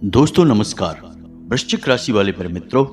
दोस्तों नमस्कार। वृश्चिक राशि वाले मेरे मित्रों,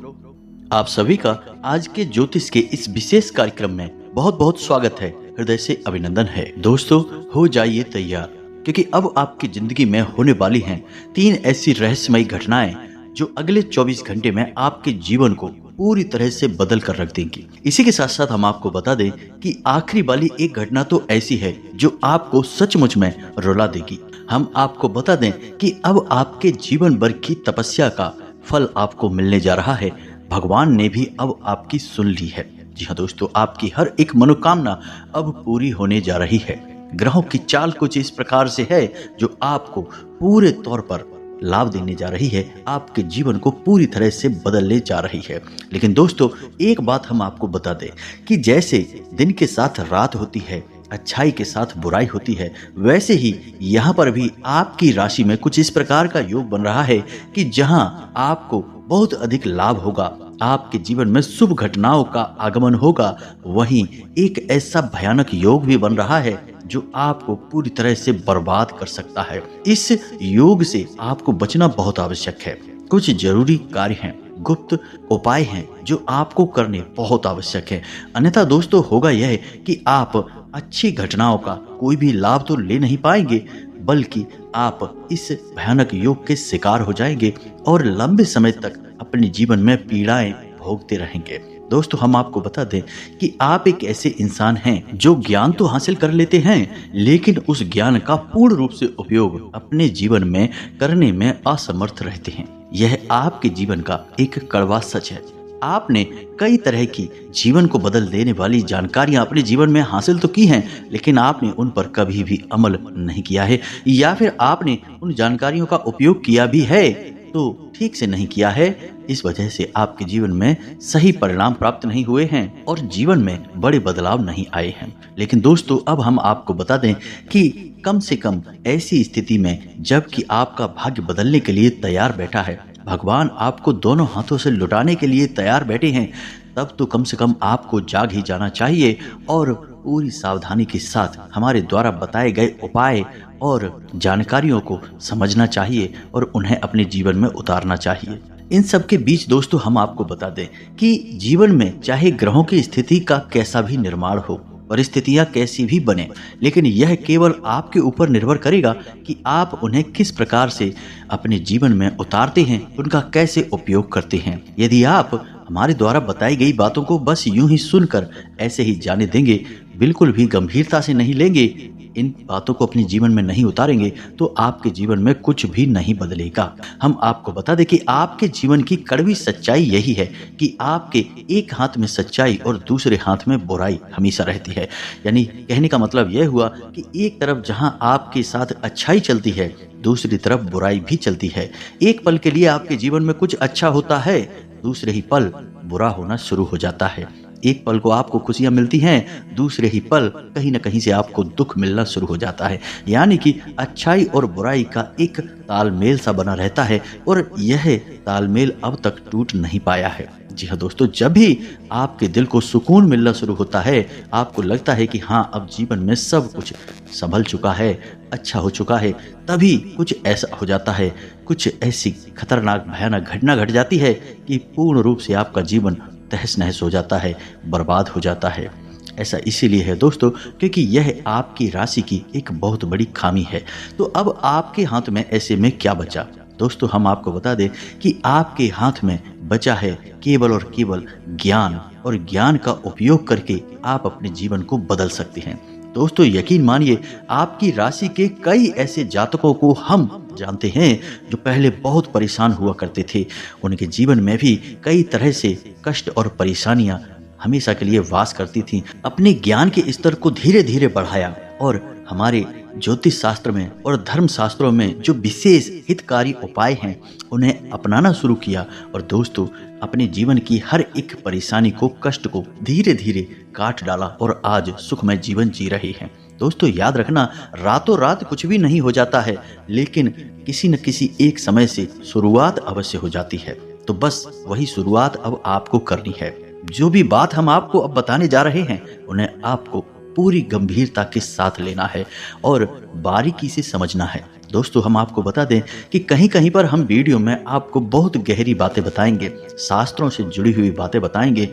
आप सभी का आज के ज्योतिष के इस विशेष कार्यक्रम में बहुत बहुत स्वागत है। हृदय से अभिनंदन है। दोस्तों हो जाइए तैयार, क्योंकि अब आपकी जिंदगी में होने वाली हैं 3 ऐसी रहस्यमयी घटनाएं जो अगले 24 घंटे में आपके जीवन को पूरी तरह से बदल कर रख देंगी। इसी के साथ साथ हम आपको बता दें कि आखिरी वाली एक घटना तो ऐसी है जो आपको सचमुच में रुला देगी। हम आपको बता दें कि अब आपके जीवन भर की तपस्या का फल आपको मिलने जा रहा है। भगवान ने भी अब आपकी सुन ली है। जी हाँ दोस्तों, आपकी हर एक मनोकामना अब पूरी होने जा रही है। ग्रहों की चाल कुछ इस प्रकार से है जो आपको पूरे तौर पर लाभ देने जा रही है, आपके जीवन को पूरी तरह से बदलने जा रही है। लेकिन दोस्तों एक बात हम आपको बता दें कि जैसे दिन के साथ रात होती है, अच्छाई के साथ बुराई होती है, वैसे ही यहाँ पर भी आपकी राशि में कुछ इस प्रकार का योग बन रहा है कि जहाँ आपको बहुत अधिक लाभ होगा, आपके जीवन में शुभ घटनाओं का आगमन होगा। वहीं एक ऐसा भयानक योग भी बन रहा है जो आपको पूरी तरह से बर्बाद कर सकता है। इस योग से आपको बचना बहुत आवश्यक है। कुछ जरूरी कार्य हैं, गुप्त उपाय हैं जो आपको करने बहुत आवश्यक है। अन्यथा दोस्तों होगा यह कि आप अच्छी घटनाओं का कोई भी लाभ तो ले नहीं पाएंगे, बल्कि आप इस भयानक योग के शिकार हो जाएंगे और लंबे समय तक अपने जीवन में पीड़ाएं भोगते रहेंगे। दोस्तों हम आपको बता दें कि आप एक ऐसे इंसान हैं जो ज्ञान तो हासिल कर लेते हैं, लेकिन उस ज्ञान का पूर्ण रूप से उपयोग अपने जीवन में करने में असमर्थ रहते हैं। यह आपके जीवन का एक कड़वा सच है। आपने कई तरह की जीवन को बदल देने वाली जानकारियां अपने जीवन में हासिल तो की हैं, लेकिन आपने उन पर कभी भी अमल नहीं किया है, या फिर आपने उन जानकारियों का उपयोग किया भी है तो ठीक से नहीं किया है। इस वजह से आपके जीवन में सही परिणाम प्राप्त नहीं हुए हैं और जीवन में बड़े बदलाव नहीं आए हैं। लेकिन दोस्तों अब हम आपको बता दें कि कम से कम ऐसी स्थिति में जबकि आपका भाग्य बदलने के लिए तैयार बैठा है, भगवान आपको दोनों हाथों से लुटाने के लिए तैयार बैठे हैं, तब तो कम से कम आपको जाग ही जाना चाहिए और पूरी सावधानी के साथ हमारे द्वारा बताए गए उपाय और जानकारियों को समझना चाहिए और उन्हें अपने जीवन में उतारना चाहिए। इन सब के बीच दोस्तों हम आपको बता दें कि जीवन में चाहे ग्रहों की स्थिति का कैसा भी निर्माण हो, परिस्थितियां कैसी भी बने, लेकिन यह केवल आपके ऊपर निर्भर करेगा कि आप उन्हें किस प्रकार से अपने जीवन में उतारते हैं, उनका कैसे उपयोग करते हैं। यदि आप हमारे द्वारा बताई गई बातों को बस यूं ही सुनकर ऐसे ही जाने देंगे, बिल्कुल भी गंभीरता से नहीं लेंगे, इन बातों को अपने जीवन में नहीं उतारेंगे, तो आपके जीवन में कुछ भी नहीं बदलेगा। हम आपको बता दें कि आपके जीवन की कड़वी सच्चाई यही है कि आपके एक हाथ में सच्चाई और दूसरे हाथ में बुराई हमेशा रहती है। यानी कहने का मतलब यह हुआ कि एक तरफ जहां आपके साथ अच्छाई चलती है, दूसरी तरफ बुराई भी चलती है। एक पल के लिए आपके जीवन में कुछ अच्छा होता है, दूसरे ही पल बुरा होना शुरू हो जाता है। एक पल को आपको खुशियां मिलती हैं, दूसरे ही पल कहीं न कहीं से आपको दुख मिलना शुरू हो जाता है। यानी कि अच्छाई और बुराई का एक तालमेल सा बना रहता है और यह तालमेल अब तक टूट नहीं पाया है। जी हाँ दोस्तों, जब भी आपके दिल को सुकून मिलना शुरू होता है, आपको लगता है कि हाँ अब जीवन में सब कुछ संभल चुका है, अच्छा हो चुका है, तभी कुछ ऐसा हो जाता है, कुछ ऐसी खतरनाक भयानक घटना घट जाती है कि पूर्ण रूप से आपका जीवन तहस नहस हो जाता है, बर्बाद हो जाता है। ऐसा इसीलिए है दोस्तों क्योंकि यह आपकी राशि की एक बहुत बड़ी खामी है। तो अब आपके हाथ में ऐसे में क्या बचा? दोस्तों हम आपको बता दें कि आपके हाथ में बचा है केवल और केवल ज्ञान, और ज्ञान का उपयोग करके आप अपने जीवन को बदल सकते हैं। दोस्तों यकीन मानिए, आपकी राशि के कई ऐसे जातकों को हम जानते हैं जो पहले बहुत परेशान हुआ करते थे। उनके जीवन में भी कई तरह से कष्ट और परेशानियां हमेशा के लिए वास करती थीं। अपने ज्ञान के स्तर को धीरे धीरे बढ़ाया और हमारे ज्योतिष शास्त्र में और धर्म शास्त्रों में जो विशेष हितकारी उपाय हैं उन्हें अपनाना शुरू किया, और दोस्तों अपने जीवन की हर एक परेशानी को, कष्ट को धीरे धीरे काट डाला और आज सुखमय जीवन जी रहे हैं। दोस्तों याद रखना, रातों रात कुछ भी नहीं हो जाता है, लेकिन किसी न किसी एक समय से शुरुआत अवश्य हो जाती है। तो बस वही शुरुआत अब आपको करनी है। जो भी बात हम आपको अब बताने जा रहे हैं उन्हें आपको पूरी गंभीरता के साथ लेना है और बारीकी से समझना है। दोस्तों हम आपको बता दें कि कहीं कहीं पर हम वीडियो में आपको बहुत गहरी बातें बताएंगे, शास्त्रों से जुड़ी हुई बातें बताएंगे।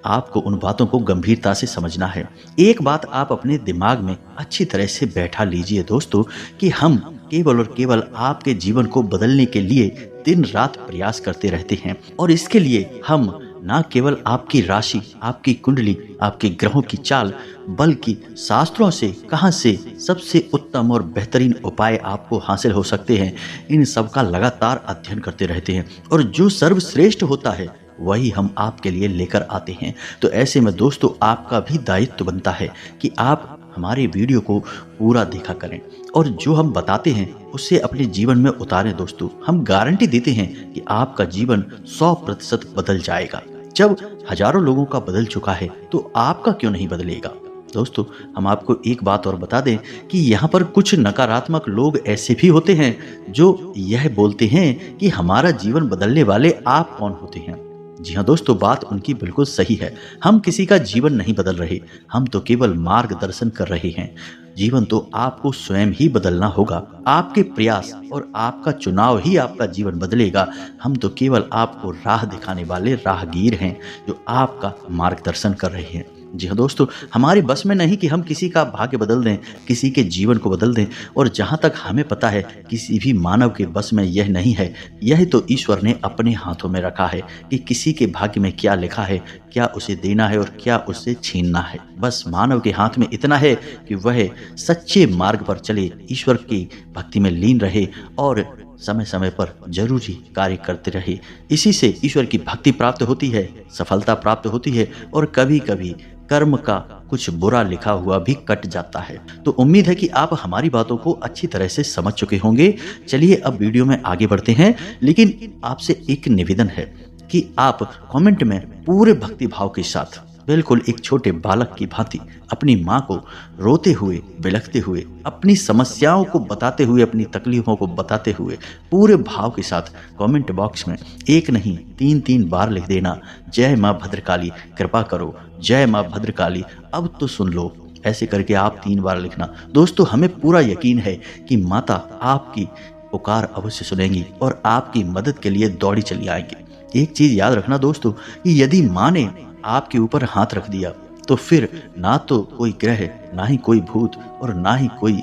आपको उन बातों को गंभीरता से समझना है। एक बात आप अपने दिमाग में अच्छी तरह से बैठा लीजिए दोस्तों, कि हम केवल और केवल आपके जीवन को बदलने के लिए दिन रात प्रयास करते रहते हैं। और इसके लिए हम न केवल आपकी राशि, आपकी कुंडली, आपके ग्रहों की चाल, बल्कि शास्त्रों से कहां से सबसे उत्तम और बेहतरीन उपाय आपको हासिल हो सकते हैं, इन सब का लगातार अध्ययन करते रहते हैं। और जो सर्वश्रेष्ठ होता है वही हम आपके लिए लेकर आते हैं। तो ऐसे में दोस्तों आपका भी दायित्व बनता है कि आप हमारे वीडियो को पूरा देखा करें और जो हम बताते हैं उससे अपने जीवन में उतारें। दोस्तों हम गारंटी देते हैं कि आपका जीवन 100% बदल जाएगा। जब हजारों लोगों का बदल चुका है तो आपका क्यों नहीं बदलेगा। दोस्तों हम आपको एक बात और बता दें कि यहाँ पर कुछ नकारात्मक लोग ऐसे भी होते हैं जो यह बोलते हैं कि हमारा जीवन बदलने वाले आप कौन होते हैं। जी हाँ दोस्तों, बात उनकी बिल्कुल सही है। हम किसी का जीवन नहीं बदल रहे, हम तो केवल मार्गदर्शन कर रहे हैं। जीवन तो आपको स्वयं ही बदलना होगा। आपके प्रयास और आपका चुनाव ही आपका जीवन बदलेगा। हम तो केवल आपको राह दिखाने वाले राहगीर हैं जो आपका मार्गदर्शन कर रहे हैं। जी हाँ दोस्तों, हमारे बस में नहीं कि हम किसी का भाग्य बदल दें, किसी के जीवन को बदल दें। और जहाँ तक हमें पता है किसी भी मानव के बस में यह नहीं है। यह तो ईश्वर ने अपने हाथों में रखा है कि किसी के भाग्य में क्या लिखा है, क्या उसे देना है और क्या उसे छीनना है। बस मानव के हाथ में इतना है कि वह सच्चे मार्ग पर चले, ईश्वर की भक्ति में लीन रहे और समय समय पर जरूरी कार्य करते रहे। इसी से ईश्वर की भक्ति प्राप्त होती है, सफलता प्राप्त होती है और कभी कभी कर्म का कुछ बुरा लिखा हुआ भी कट जाता है। तो उम्मीद है कि आप हमारी बातों को अच्छी तरह से समझ चुके होंगे। चलिए अब वीडियो में आगे बढ़ते हैं, लेकिन आपसे एक निवेदन है कि आप कमेंट में पूरे भक्ति भाव के साथ, बिल्कुल एक छोटे बालक की भांति अपनी माँ को रोते हुए, बिलखते हुए, अपनी समस्याओं को बताते हुए, अपनी तकलीफों को बताते हुए पूरे भाव के साथ कमेंट बॉक्स में एक नहीं 3 बार लिख देना, जय माँ भद्रकाली कृपा करो, जय माँ भद्रकाली अब तो सुन लो। ऐसे करके आप 3 बार लिखना। दोस्तों हमें पूरा यकीन है कि माता आपकी पुकार अवश्य सुनेंगी और आपकी मदद के लिए दौड़ी चली आएंगी। एक चीज याद रखना दोस्तों कि यदि माँ ने आपके ऊपर हाथ रख दिया तो फिर ना तो कोई ग्रह, ना ही कोई भूत और ना ही कोई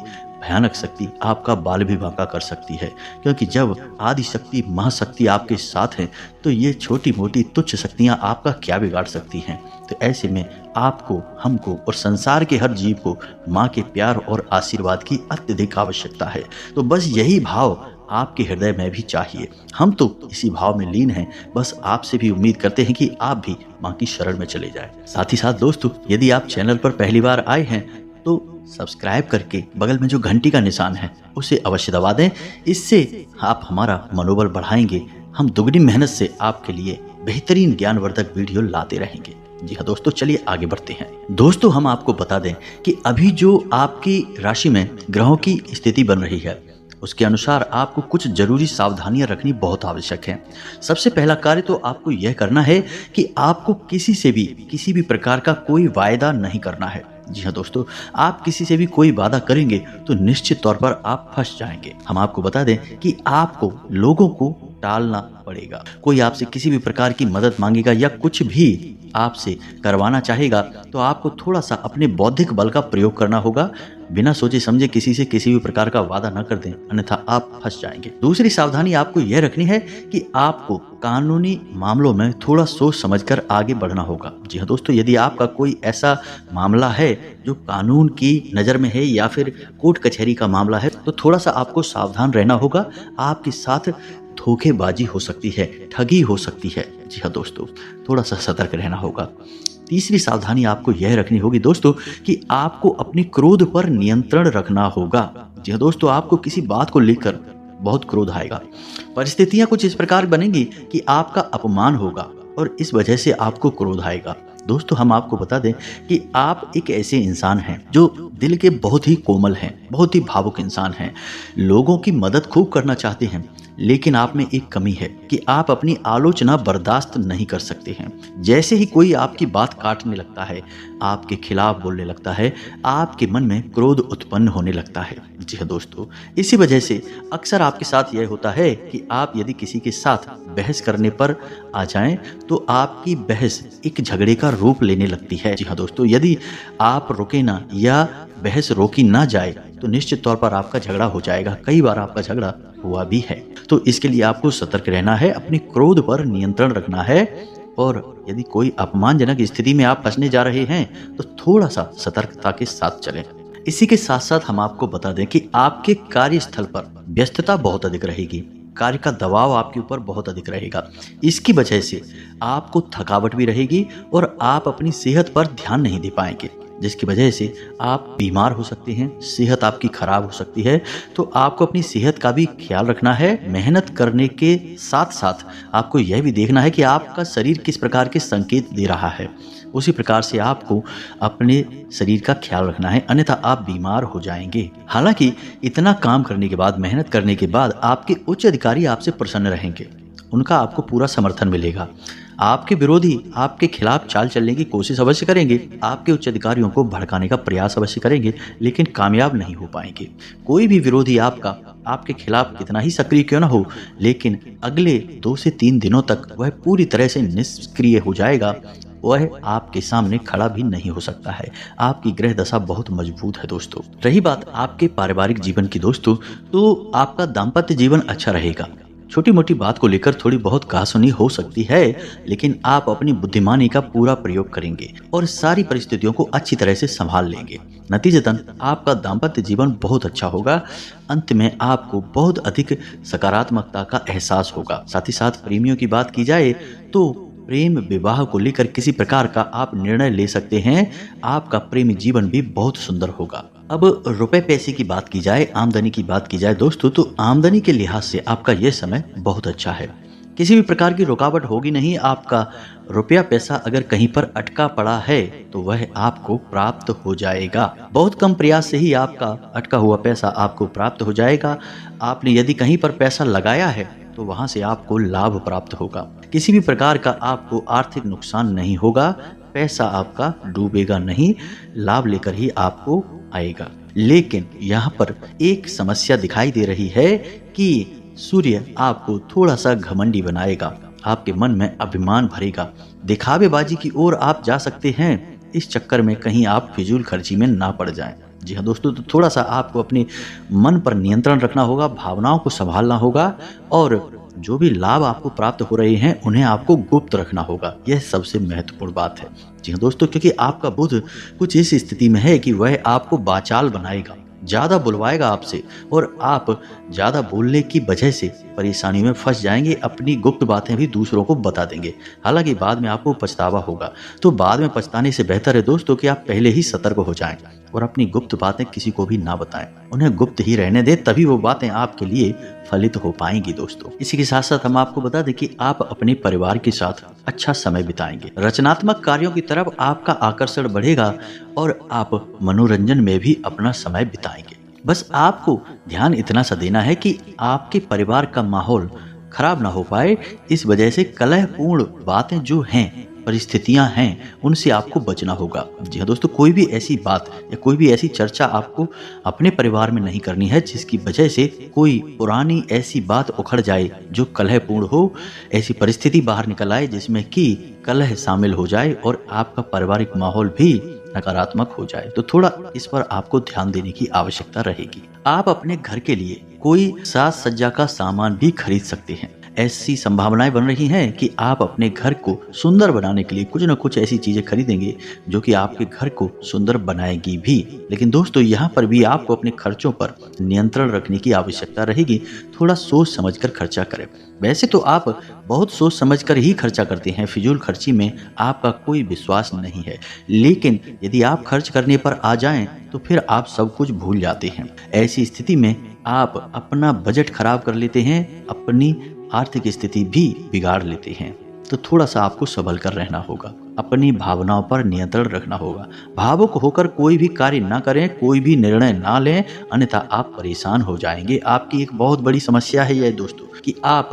भयानक शक्ति आपका बाल भी बांका कर सकती है। क्योंकि जब आदि शक्ति, महाशक्ति आपके साथ है तो ये छोटी मोटी तुच्छ शक्तियां आपका क्या बिगाड़ सकती हैं। तो ऐसे में आपको, हमको और संसार के हर जीव को माँ के प्यार और आशीर्वाद की अत्यधिक आवश्यकता है। तो बस यही भाव आपके हृदय में भी चाहिए। हम तो इसी भाव में लीन हैं। बस आपसे भी उम्मीद करते हैं कि आप भी माँ की शरण में चले जाएं। साथ ही साथ दोस्तों यदि आप चैनल पर पहली बार आए हैं तो सब्सक्राइब करके बगल में जो घंटी का निशान है उसे अवश्य दबा दें। इससे आप हमारा मनोबल बढ़ाएंगे। हम दुगनी मेहनत से आपके लिए बेहतरीन ज्ञानवर्धक वीडियो लाते रहेंगे। जी हाँ दोस्तों, चलिए आगे बढ़ते हैं। दोस्तों हम आपको बता दें कि अभी जो आपकी राशि में ग्रहों की स्थिति बन रही है उसके अनुसार आपको कुछ जरूरी सावधानियां रखनी बहुत आवश्यक है। सबसे पहला कार्य तो आपको यह करना है कि आपको किसी से भी किसी भी प्रकार का कोई वायदा नहीं करना है। जी हाँ दोस्तों, आप किसी से भी कोई वादा करेंगे तो निश्चित तौर पर आप फंस जाएंगे। हम आपको बता दें कि आपको लोगों को टालना पड़ेगा। कोई आपसे किसी भी प्रकार की मदद मांगेगा या कुछ भी आपसे करवाना चाहेगा तो आपको थोड़ा सा अपने बौद्धिक बल का प्रयोग करना होगा। बिना सोचे समझे किसी से किसी भी प्रकार का वादा न कर दें, अन्यथा आप फंस जाएंगे। दूसरी सावधानी आपको यह रखनी है कि आपको कानूनी मामलों में थोड़ा सोच समझकर आगे बढ़ना होगा। जी हाँ दोस्तों, यदि आपका कोई ऐसा मामला है जो कानून की नज़र में है या फिर कोर्ट कचहरी का मामला है तो थोड़ा सा आपको सावधान रहना होगा। आपके साथ धोखेबाजी हो सकती है, ठगी हो सकती है। जी हाँ दोस्तों, थोड़ा सा सतर्क रहना होगा। तीसरी सावधानी आपको यह रखनी होगी दोस्तों कि आपको अपनी क्रोध पर नियंत्रण रखना होगा। जी हाँ दोस्तों, आपको किसी बात को लेकर बहुत क्रोध आएगा। परिस्थितियां कुछ इस प्रकार बनेंगी कि आपका अपमान होगा और इस वजह से आपको क्रोध आएगा। दोस्तों हम आपको बता दें कि आप एक ऐसे इंसान हैं जो दिल के बहुत ही कोमल हैं, बहुत ही भावुक इंसान हैं, लोगों की मदद खूब करना चाहते हैं, लेकिन आप में एक कमी है कि आप अपनी आलोचना बर्दाश्त नहीं कर सकते हैं। जैसे ही कोई आपकी बात काटने लगता है, आपके खिलाफ बोलने लगता है, आपके मन में क्रोध उत्पन्न होने लगता है। जी हाँ दोस्तों, इसी वजह से अक्सर आपके साथ यह होता है कि आप यदि किसी के साथ बहस करने पर आ जाएं तो आपकी बहस एक झगड़े का रूप लेने लगती है। जी हाँ दोस्तों, यदि आप रुके ना या बहस रोकी ना जाए तो निश्चित तौर पर आपका झगड़ा हो जाएगा। कई बार आपका झगड़ा हुआ भी है। तो इसके लिए आपको सतर्क रहना है, अपने क्रोध पर नियंत्रण रखना है, और यदि कोई अपमानजनक स्थिति में आप फंसने जा रहे हैं तो थोड़ा सा सतर्कता के साथ चलें। इसी के साथ साथ हम आपको बता दें कि आपके कार्यस्थल पर व्यस्तता बहुत अधिक रहेगी, कार्य का दबाव आपके ऊपर बहुत अधिक रहेगा। इसकी वजह से आपको थकावट भी रहेगी और आप अपनी सेहत पर ध्यान नहीं दे पाएंगे, जिसकी वजह से आप बीमार हो सकते हैं, सेहत आपकी खराब हो सकती है। तो आपको अपनी सेहत का भी ख्याल रखना है। मेहनत करने के साथ साथ आपको यह भी देखना है कि आपका शरीर किस प्रकार के संकेत दे रहा है, उसी प्रकार से आपको अपने शरीर का ख्याल रखना है, अन्यथा आप बीमार हो जाएंगे। हालांकि इतना काम करने के बाद, मेहनत करने के बाद आपके उच्च अधिकारी आपसे प्रसन्न रहेंगे, उनका आपको पूरा समर्थन मिलेगा। आपके विरोधी आपके खिलाफ चाल चलने की कोशिश अवश्य करेंगे, आपके उच्च अधिकारियों को भड़काने का प्रयास अवश्य करेंगे, लेकिन कामयाब नहीं हो पाएंगे। कोई भी विरोधी आपके खिलाफ कितना ही सक्रिय क्यों ना हो, लेकिन अगले 2 से 3 दिनों तक वह पूरी तरह से निष्क्रिय हो जाएगा। वह आपके सामने खड़ा भी नहीं हो सकता है। आपकी ग्रह दशा बहुत मजबूत है दोस्तों। रही बात आपके पारिवारिक जीवन की दोस्तों, तो आपका दाम्पत्य जीवन अच्छा रहेगा। छोटी मोटी बात को लेकर थोड़ी बहुत कहासुनी हो सकती है, लेकिन आप अपनी बुद्धिमानी का पूरा प्रयोग करेंगे और सारी परिस्थितियों को अच्छी तरह से संभाल लेंगे। नतीजतन आपका दाम्पत्य जीवन बहुत अच्छा होगा। अंत में आपको बहुत अधिक सकारात्मकता का एहसास होगा। साथ ही साथ प्रेमियों की बात की जाए तो प्रेम विवाह को लेकर किसी प्रकार का आप निर्णय ले सकते हैं। आपका प्रेमी जीवन भी बहुत सुंदर होगा। अब रुपए पैसे की बात की जाए, आमदनी की बात की जाए दोस्तों, तो आमदनी के लिहाज से आपका यह समय बहुत अच्छा है। किसी भी प्रकार की रुकावट होगी नहीं। आपका रुपया पैसा अगर कहीं पर अटका पड़ा है तो वह आपको प्राप्त हो जाएगा। बहुत कम प्रयास से ही आपका अटका हुआ पैसा आपको प्राप्त हो जाएगा। आपने यदि कहीं पर पैसा लगाया है तो वहां से आपको लाभ प्राप्त होगा। किसी भी प्रकार का आपको आर्थिक नुकसान नहीं होगा। पैसा आपका डूबेगा नहीं, लाभ लेकर ही आपको आएगा। लेकिन यहाँ पर एक समस्या दिखाई दे रही है कि सूर्य आपको थोड़ा सा घमंडी बनाएगा, आपके मन में अभिमान भरेगा, दिखावेबाजी की ओर आप जा सकते हैं। इस चक्कर में कहीं आप फिजूल खर्ची में ना पड़ जाएं। जी हाँ दोस्तों, तो थोड़ा सा आपको अपने मन पर नियंत्रण रखना होगा, भावनाओं को संभालना होगा, और जो भी लाभ आपको प्राप्त हो रहे हैं उन्हें आपको गुप्त रखना होगा। यह सबसे महत्वपूर्ण बात है। जी हाँ दोस्तों, क्योंकि आपका बुध कुछ इस स्थिति में है कि वह आपको बाचाल बनाएगा, ज़्यादा बुलवाएगा आपसे, और आप ज़्यादा बोलने की वजह से परेशानी में फंस जाएंगे। अपनी गुप्त बातें भी दूसरों को बता देंगे। हालांकि बाद में आपको पछतावा होगा। तो बाद में पछताने से बेहतर है दोस्तों कि आप पहले ही सतर्क हो जाएं और अपनी गुप्त बातें किसी को भी ना बताएं। उन्हें गुप्त ही रहने दें, तभी वो बातें आपके लिए फलित हो पाएंगी दोस्तों। इसी के साथ साथ हम आपको बता दें कि आप अपने परिवार के साथ अच्छा समय बिताएंगे। रचनात्मक कार्यों की तरफ आपका आकर्षण बढ़ेगा और आप मनोरंजन में भी अपना समय बिताएंगे। बस आपको ध्यान इतना सा देना है कि आपके परिवार का माहौल खराब ना हो पाए। इस वजह से कलहपूर्ण बातें जो हैं, परिस्थितियां हैं, उनसे आपको बचना होगा। जी हाँ दोस्तों, कोई भी ऐसी बात या कोई भी ऐसी चर्चा आपको अपने परिवार में नहीं करनी है जिसकी वजह से कोई पुरानी ऐसी बात उखड़ जाए जो कलहपूर्ण हो। ऐसी परिस्थिति बाहर निकल आए जिसमें कि कलह शामिल हो जाए और आपका पारिवारिक माहौल भी नकारात्मक हो जाए। तो थोड़ा इस पर आपको ध्यान देने की आवश्यकता रहेगी। आप अपने घर के लिए कोई साज सज्जा का सामान भी खरीद सकते हैं। ऐसी संभावनाएं बन रही हैं कि आप अपने घर को सुंदर बनाने के लिए कुछ न कुछ ऐसी चीजें खरीदेंगे जो कि आपके घर को सुंदर बनाएगी भी। लेकिन दोस्तों, यहाँ पर भी आपको अपने खर्चों पर नियंत्रण रखने की आवश्यकता रहेगी। थोड़ा सोच समझकर खर्चा करें। वैसे तो आप बहुत सोच समझकर ही खर्चा करते हैं, फिजूल खर्ची में आपका कोई विश्वास नहीं है। लेकिन यदि आप खर्च करने पर आ जाएं तो फिर आप सब कुछ भूल जाते हैं। ऐसी स्थिति में आप अपना बजट खराब कर लेते हैं, अपनी आर्थिक स्थिति भी बिगाड़ लेते हैं। तो थोड़ा सा आपको संभल कर रहना होगा, अपनी भावनाओं पर नियंत्रण रखना होगा। भावुक होकर कोई भी कार्य ना करें, कोई भी निर्णय ना लें, अन्यथा आप परेशान हो जाएंगे। आपकी एक बहुत बड़ी समस्या है यह दोस्तों। कि आप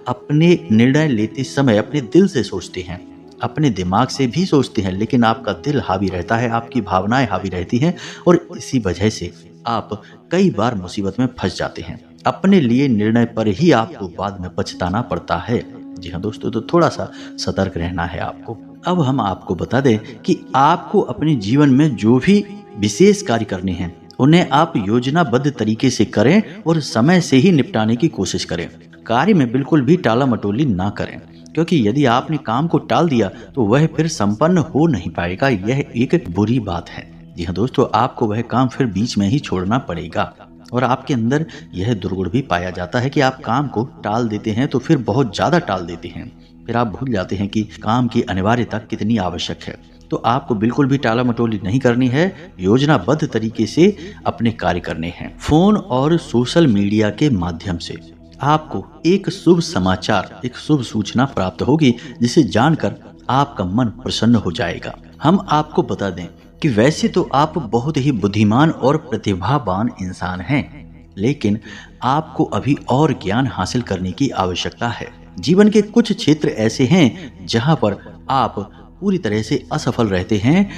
अपने निर्णय लेते समय अपने दिल से सोचते हैं, अपने दिमाग से भी सोचते हैं, लेकिन आपका दिल हावी रहता है, आपकी भावनाएं हावी रहती हैं और इसी वजह से आप कई बार मुसीबत में फंस जाते हैं। अपने लिए निर्णय पर ही आपको बाद में पछताना पड़ता है। जी हाँ दोस्तों, तो थोड़ा सा सतर्क रहना है आपको। अब हम आपको बता दें कि आपको अपने जीवन में जो भी विशेष कार्य करने हैं उन्हें आप योजनाबद्ध तरीके से करें और समय से ही निपटाने की कोशिश करें। कार्य में बिल्कुल भी टाला मटोली ना करें, क्योंकि यदि आपने काम को टाल दिया तो वह फिर संपन्न हो नहीं पाएगा। यह एक बुरी बात है। जी हाँ दोस्तों, आपको वह काम फिर बीच में ही छोड़ना पड़ेगा। और आपके अंदर यह दुर्गुण भी पाया जाता है कि आप काम को टाल देते हैं तो फिर बहुत ज्यादा टाल देते हैं, फिर आप भूल जाते हैं कि काम की अनिवार्यता कितनी आवश्यक है। तो आपको बिल्कुल भी टाला मटोली नहीं करनी है, योजनाबद्ध तरीके से अपने कार्य करने हैं। फोन और सोशल मीडिया के माध्यम से आपको एक शुभ समाचार, एक शुभ सूचना प्राप्त होगी, जिसे जानकर आपका मन प्रसन्न हो जाएगा। हम आपको बता दें कि वैसे तो आप बहुत ही बुद्धिमान और प्रतिभावान इंसान हैं, लेकिन आपको अभी और ज्ञान हासिल करने की आवश्यकता है। जीवन के कुछ क्षेत्र ऐसे हैं जहां पर आप पूरी तरह से असफल रहते हैं,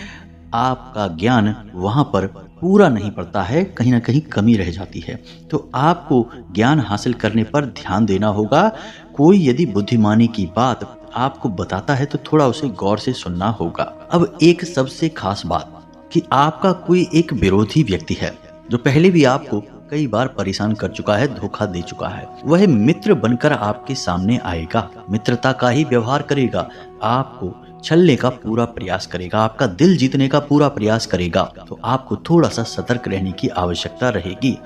आपका ज्ञान वहां पर पूरा नहीं पड़ता है, कहीं ना कहीं कमी रह जाती है। तो आपको ज्ञान हासिल करने पर ध्यान देना होगा। कोई यदि बुद्धिमानी की बात आपको बताता है तो थोड़ा उसे गौर से सुनना होगा। अब एक सबसे खास बात कि आपका कोई एक विरोधी व्यक्ति है जो पहले भी आपको कई बार परेशान कर चुका है, धोखा दे चुका है। वह मित्र बनकर आपके सामने आएगा, मित्रता का ही व्यवहार करेगा, आपको छलने का पूरा प्रयास करेगा, आपका दिल जीतने का पूरा प्रयास करेगा। तो आपको थोड़ा सा सतर्क रहने की आवश्यकता रहेगी।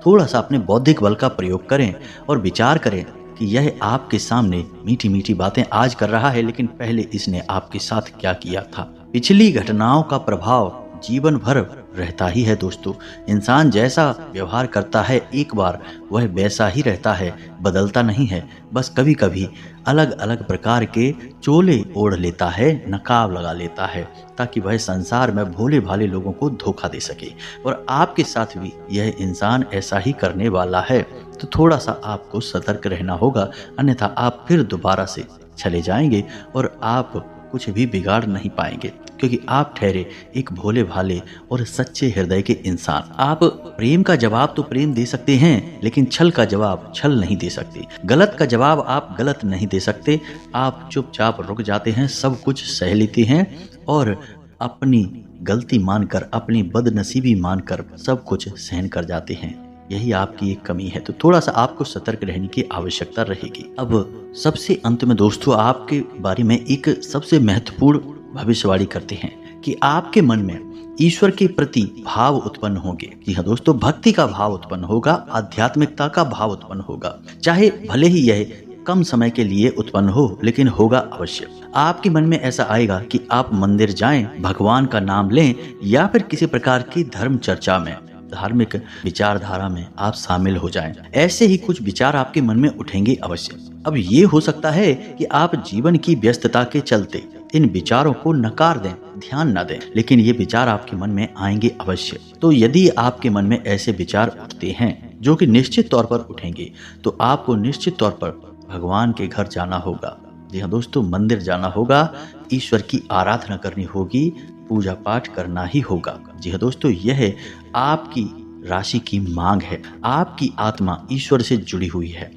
थोड़ा सा अपने बौद्धिक बल का प्रयोग करें और विचार करें कि यह आपके सामने मीठी मीठी बातें आज कर रहा है, लेकिन पहले इसने आपके साथ क्या किया था। पिछली घटनाओं का प्रभाव जीवन भर रहता ही है दोस्तों। इंसान जैसा व्यवहार करता है एक बार, वह वैसा ही रहता है, बदलता नहीं है। बस कभी कभी अलग अलग प्रकार के चोले ओढ़ लेता है, नकाब लगा लेता है, ताकि वह संसार में भोले भाले लोगों को धोखा दे सके। और आपके साथ भी यह इंसान ऐसा ही करने वाला है। तो थोड़ा सा आपको सतर्क रहना होगा, अन्यथा आप फिर दोबारा से चले जाएंगे और आप कुछ भी बिगाड़ नहीं पाएंगे, क्योंकि आप ठहरे एक भोले भाले और सच्चे हृदय के इंसान। आप प्रेम का जवाब तो प्रेम दे सकते हैं, लेकिन छल का जवाब छल नहीं दे सकते। गलत का जवाब आप गलत नहीं दे सकते। आप चुपचाप रुक जाते हैं, सब कुछ सह लेते हैं और अपनी गलती मानकर, अपनी बदनसीबी मानकर सब कुछ सहन कर जाते हैं। यही आपकी एक कमी है। तो थोड़ा सा आपको सतर्क रहने की आवश्यकता रहेगी। अब सबसे अंत में दोस्तों, आपके बारे में एक सबसे महत्वपूर्ण भविष्यवाणी करते हैं कि आपके मन में ईश्वर के प्रति भाव उत्पन्न होंगे। जी हाँ दोस्तों, भक्ति का भाव उत्पन्न होगा, आध्यात्मिकता का भाव उत्पन्न होगा। चाहे भले ही यह कम समय के लिए उत्पन्न हो, लेकिन होगा अवश्य। आपके मन में ऐसा आएगा कि आप मंदिर जाएं, भगवान का नाम लें, या फिर किसी प्रकार की धर्म चर्चा में, धार्मिक विचारधारा में आप शामिल हो जाएं। ऐसे ही कुछ विचार आपके मन में उठेंगे अवश्य। अब ये हो सकता है कि आप जीवन की व्यस्तता के चलते इन विचारों को नकार दें, ध्यान न दें, लेकिन ये विचार आपके मन में आएंगे अवश्य। तो यदि आपके मन में ऐसे विचार उठते हैं, जो कि निश्चित तौर पर उठेंगे, तो आपको निश्चित तौर पर भगवान के घर जाना होगा। जी हाँ दोस्तों, मंदिर जाना होगा, ईश्वर की आराधना करनी होगी, पूजा पाठ करना ही होगा। जी हाँ दोस्तों, यह आपकी राशि की मांग है। आपकी आत्मा ईश्वर से जुड़ी हुई है,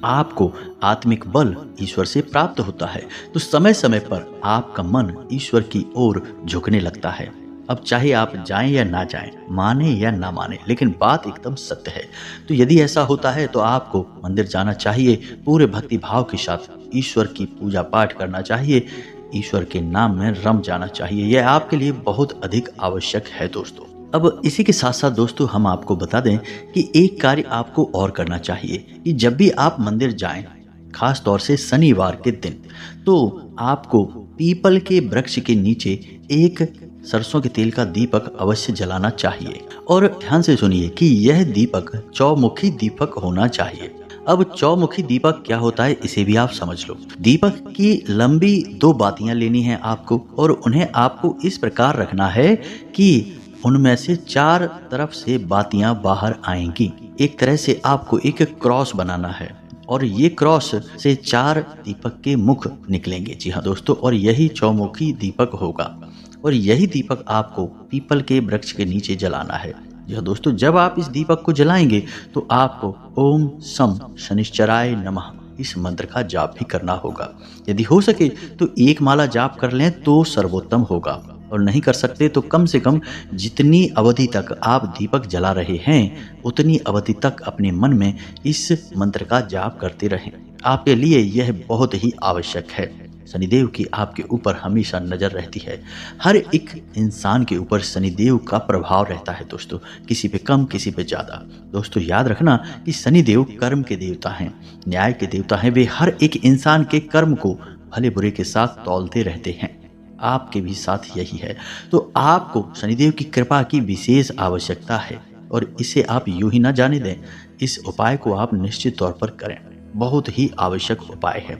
आपको आत्मिक बल ईश्वर से प्राप्त होता है। तो समय समय पर आपका मन ईश्वर की ओर झुकने लगता है। अब चाहे आप जाएं या ना जाएं, माने या ना माने, लेकिन बात एकदम सत्य है। तो यदि ऐसा होता है तो आपको मंदिर जाना चाहिए, पूरे भक्ति भाव के साथ ईश्वर की पूजा पाठ करना चाहिए, ईश्वर के नाम में रम जाना चाहिए। यह आपके लिए बहुत अधिक आवश्यक है दोस्तों। अब इसी के साथ साथ दोस्तों, हम आपको बता दें कि एक कार्य आपको और करना चाहिए कि जब भी आप मंदिर जाएं, खास तौर से शनिवार के दिन, तो आपको पीपल के वृक्ष के नीचे एक सरसों के तेल का दीपक अवश्य जलाना चाहिए। और ध्यान से सुनिए कि यह दीपक चौमुखी दीपक होना चाहिए। अब चौमुखी दीपक क्या होता है, इसे भी आप समझ लो। दीपक की लंबी 2 बातियां लेनी है आपको, और उन्हें आपको इस प्रकार रखना है कि उनमें से 4 तरफ से बातियां बाहर आएंगी। एक तरह से आपको एक क्रॉस बनाना है और ये क्रॉस से 4 दीपक के मुख निकलेंगे। जी हाँ दोस्तों, और यही चौमुखी दीपक होगा और यही दीपक आपको पीपल के वृक्ष के नीचे जलाना है। जी हाँ दोस्तों, जब आप इस दीपक को जलाएंगे तो आपको ओम सम शनिश्चराय नमः इस मंत्र का जाप भी करना होगा। यदि हो सके तो 1 माला जाप कर लें तो सर्वोत्तम होगा, और नहीं कर सकते तो कम से कम जितनी अवधि तक आप दीपक जला रहे हैं उतनी अवधि तक अपने मन में इस मंत्र का जाप करते रहें। आपके लिए यह बहुत ही आवश्यक है। शनिदेव की आपके ऊपर हमेशा नजर रहती है। हर एक इंसान के ऊपर शनिदेव का प्रभाव रहता है दोस्तों, किसी पे कम किसी पे ज्यादा। दोस्तों याद रखना कि शनिदेव कर्म के देवता हैं, न्याय के देवता हैं। वे हर एक इंसान के कर्म को भले बुरे के साथ तौलते रहते हैं। आपके भी साथ यही है। तो आपको शनिदेव की कृपा की विशेष आवश्यकता है और इसे आप यूं ही ना जाने दें। इस उपाय को आप निश्चित तौर पर करें, बहुत ही आवश्यक उपाय है।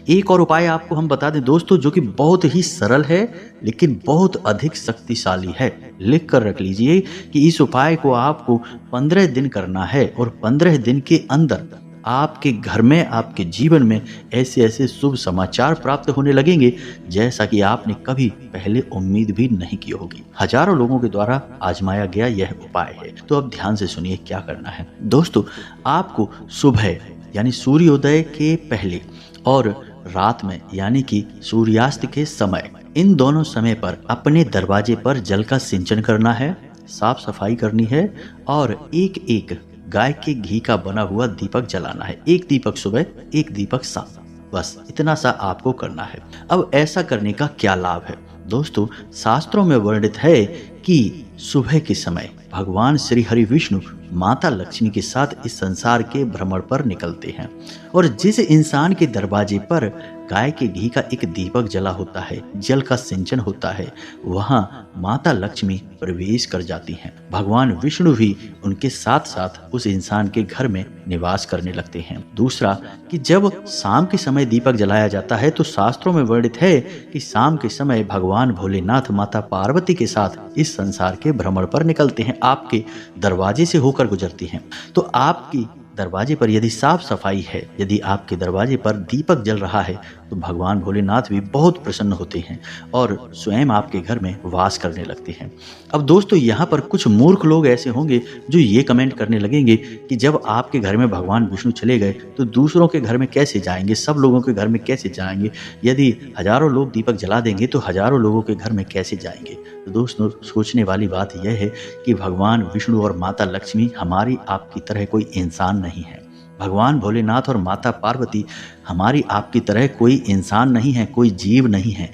एक और उपाय आपको हम बता दें दोस्तों, जो कि बहुत ही सरल है लेकिन बहुत अधिक शक्तिशाली है। लिख कर रख लीजिए कि इस उपाय को आपको 15 दिन करना है और 15 दिन के अंदर आपके घर में, आपके जीवन में ऐसे ऐसे शुभ समाचार प्राप्त होने लगेंगे जैसा कि आपने कभी पहले उम्मीद भी नहीं की होगी। हजारों लोगों के द्वारा आजमाया गया यह उपाय है। तो अब ध्यान से सुनिए क्या करना है। दोस्तों आपको सुबह यानी सूर्योदय के पहले और रात में यानी कि सूर्यास्त के समय, इन दोनों समय पर अपने दरवाजे पर जल का सिंचन करना है, साफ सफाई करनी है और एक एक गाय के घी का बना हुआ दीपक जलाना है। 1 दीपक सुबह, 1 दीपक शाम, बस इतना सा आपको करना है। अब ऐसा करने का क्या लाभ है दोस्तों? शास्त्रों में वर्णित है कि सुबह के समय भगवान श्री हरि विष्णु माता लक्ष्मी के साथ इस संसार के भ्रमण पर निकलते हैं और जिस इंसान के दरवाजे पर गाय के घी का एक दीपक जला होता है, जल का सिंचन होता है, वहां माता लक्ष्मी प्रवेश कर जाती हैं। भगवान विष्णु भी उनके साथ साथ उस इंसान के घर में निवास करने लगते हैं। दूसरा कि जब शाम के समय दीपक जलाया जाता है तो शास्त्रों में वर्णित है कि शाम के समय भगवान भोलेनाथ माता पार्वती के साथ इस संसार के भ्रमण पर निकलते हैं, आपके दरवाजे से होकर गुजरती हैं। तो आपकी दरवाजे पर यदि साफ सफाई है, यदि आपके दरवाजे पर दीपक जल रहा है तो भगवान भोलेनाथ भी बहुत प्रसन्न होते हैं और स्वयं आपके घर में वास करने लगते हैं। अब दोस्तों यहाँ पर कुछ मूर्ख लोग ऐसे होंगे जो ये कमेंट करने लगेंगे कि जब आपके घर में भगवान विष्णु चले गए तो दूसरों के घर में कैसे जाएंगे, सब लोगों के घर में कैसे जाएंगे? यदि हजारों लोग दीपक जला देंगे तो हजारों लोगों के घर में कैसे जाएंगे? तो दोस्तों सोचने वाली बात यह है कि भगवान विष्णु और माता लक्ष्मी हमारी आपकी तरह कोई इंसान नहीं है। भगवान भोलेनाथ और माता पार्वती हमारी आपकी तरह कोई इंसान नहीं है, कोई जीव नहीं है।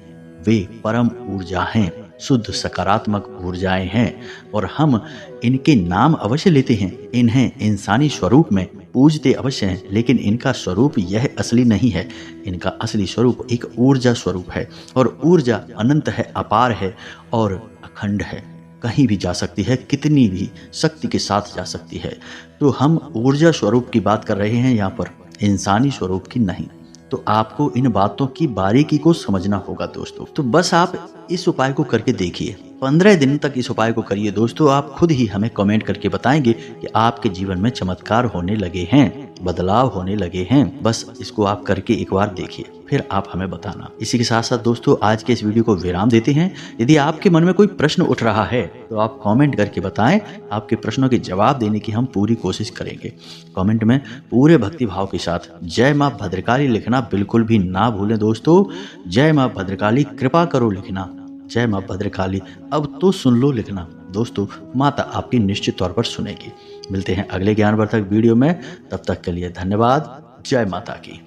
वे परम ऊर्जा हैं, शुद्ध सकारात्मक ऊर्जाएं हैं और हम इनके नाम अवश्य लेते हैं, इन्हें इंसानी स्वरूप में पूजते अवश्य हैं, लेकिन इनका स्वरूप यह असली नहीं है। इनका असली स्वरूप एक ऊर्जा स्वरूप है और ऊर्जा अनंत है, अपार है और अखंड है, कहीं भी जा सकती है, कितनी भी शक्ति के साथ जा सकती है। तो हम ऊर्जा स्वरूप की बात कर रहे हैं यहाँ पर, इंसानी स्वरूप की नहीं। तो आपको इन बातों की बारीकी को समझना होगा दोस्तों। तो बस आप इस उपाय को करके देखिए, 15 दिन तक इस उपाय को करिए दोस्तों। आप खुद ही हमें कमेंट करके बताएंगे कि आपके जीवन में चमत्कार होने लगे हैं, बदलाव होने लगे हैं। बस इसको आप करके एक बार देखिए, फिर आप हमें बताना। इसी के साथ साथ दोस्तों आज के इस वीडियो को विराम देते हैं। यदि आपके मन में कोई प्रश्न उठ रहा है तो आप कमेंट करके बताएं, आपके प्रश्नों के जवाब देने की हम पूरी कोशिश करेंगे। कमेंट में पूरे भक्ति भाव के साथ जय माँ भद्रकाली लिखना बिल्कुल भी ना भूलें दोस्तों। जय माँ भद्रकाली कृपा करो लिखना, जय माँ भद्रकाली अब तो सुन लो लिखना। दोस्तों माता आपकी निश्चित तौर पर सुनेगी। मिलते हैं अगले ज्ञानवर्धक वीडियो में, तब तक के लिए धन्यवाद। जय माता की।